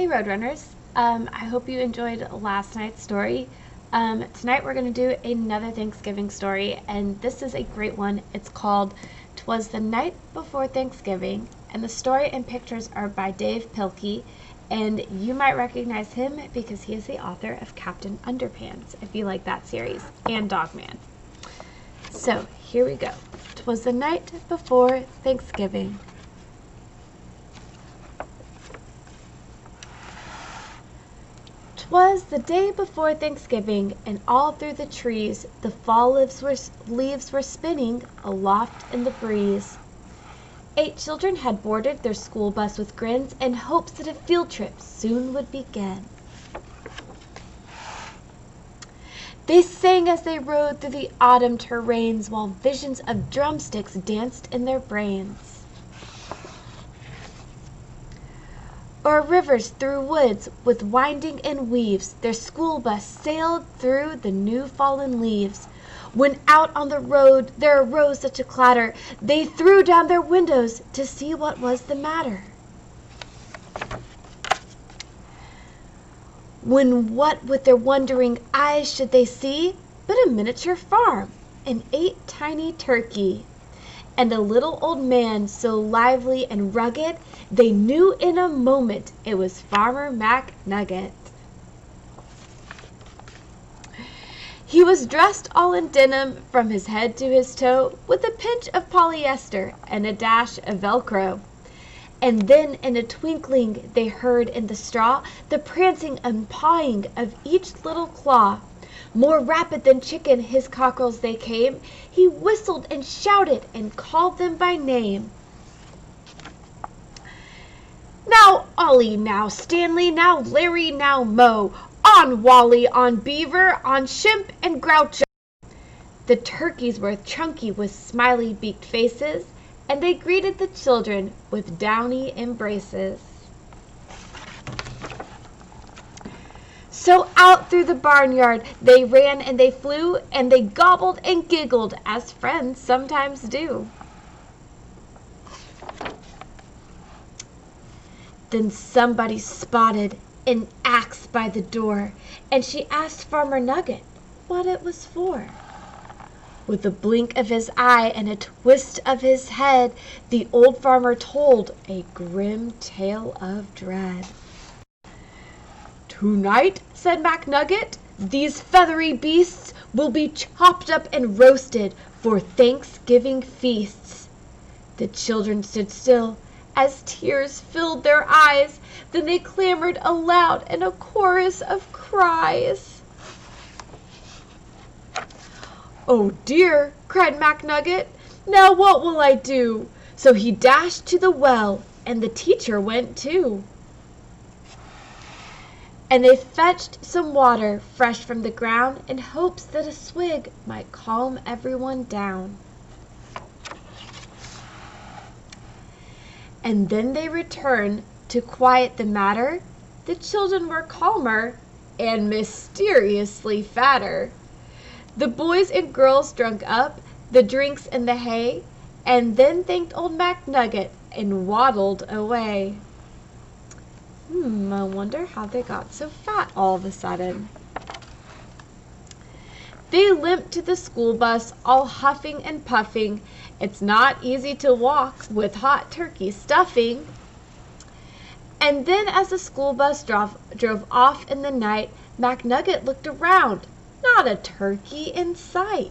Hey Roadrunners, I hope you enjoyed last night's story. Tonight we're going to do another Thanksgiving story, and this is a great one. It's called "Twas the Night Before Thanksgiving," and the story and pictures are by Dave Pilkey, and you might recognize him because he is the author of Captain Underpants, if you like that series, and Dogman. So, here we go. "'Twas the night before Thanksgiving." "'Twas the day before Thanksgiving, and all through the trees the fall leaves were spinning aloft in the breeze. 8 children had boarded their school bus with grins and hopes that a field trip soon would begin. They sang as they rode through the autumn terrains, while visions of drumsticks danced in their brains. O'er rivers, through woods, with winding and weaves, their school bus sailed through the new fallen leaves. When out on the road there arose such a clatter, they threw down their windows to see what was the matter. When what with their wondering eyes should they see but a miniature farm, and 8 tiny turkey, and a little old man so lively and rugged, they knew in a moment it was Farmer McNugget. He was dressed all in denim from his head to his toe, with a pinch of polyester and a dash of Velcro. And then in a twinkling they heard in the straw the prancing and pawing of each little claw. More rapid than chicken his cockerels they came. He whistled and shouted and called them by name. Now Ollie, now Stanley, now Larry, now Moe, on Wally, on Beaver, on Shimp and Groucho. The turkeys were chunky with smiley beaked faces, and they greeted the children with downy embraces. So out through the barnyard they ran and they flew, and they gobbled and giggled as friends sometimes do. Then somebody spotted an axe by the door, and she asked Farmer Nugget what it was for. With a blink of his eye and a twist of his head, the old farmer told a grim tale of dread. "Tonight," said McNugget, "these feathery beasts will be chopped up and roasted for Thanksgiving feasts." The children stood still as tears filled their eyes. Then they clamored aloud in a chorus of cries. "Oh dear," cried McNugget, "now what will I do?" So he dashed to the well, and the teacher went too. And they fetched some water fresh from the ground in hopes that a swig might calm everyone down. And then they returned to quiet the matter. The children were calmer and mysteriously fatter. The boys and girls drunk up the drinks in the hay, and then thanked old McNugget and waddled away. I wonder how they got so fat all of a sudden. They limped to the school bus, all huffing and puffing. It's not easy to walk with hot turkey stuffing. And then as the school bus drove off in the night, McNugget looked around. Not a turkey in sight.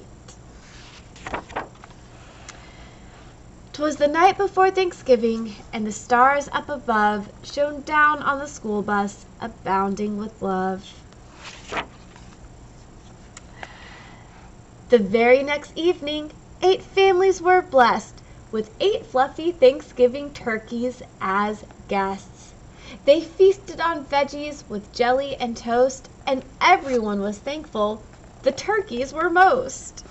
'Twas the night before Thanksgiving, and the stars up above shone down on the school bus, abounding with love. The very next evening, 8 families were blessed with 8 fluffy Thanksgiving turkeys as guests. They feasted on veggies with jelly and toast, and everyone was thankful the turkeys were most.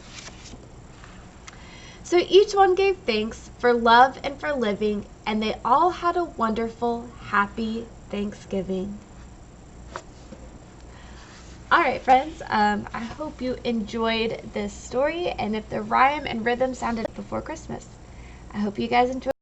So each one gave thanks for love and for living, and they all had a wonderful, happy Thanksgiving. All right, friends, I hope you enjoyed this story, and if the rhyme and rhythm sounded before Christmas, I hope you guys enjoyed.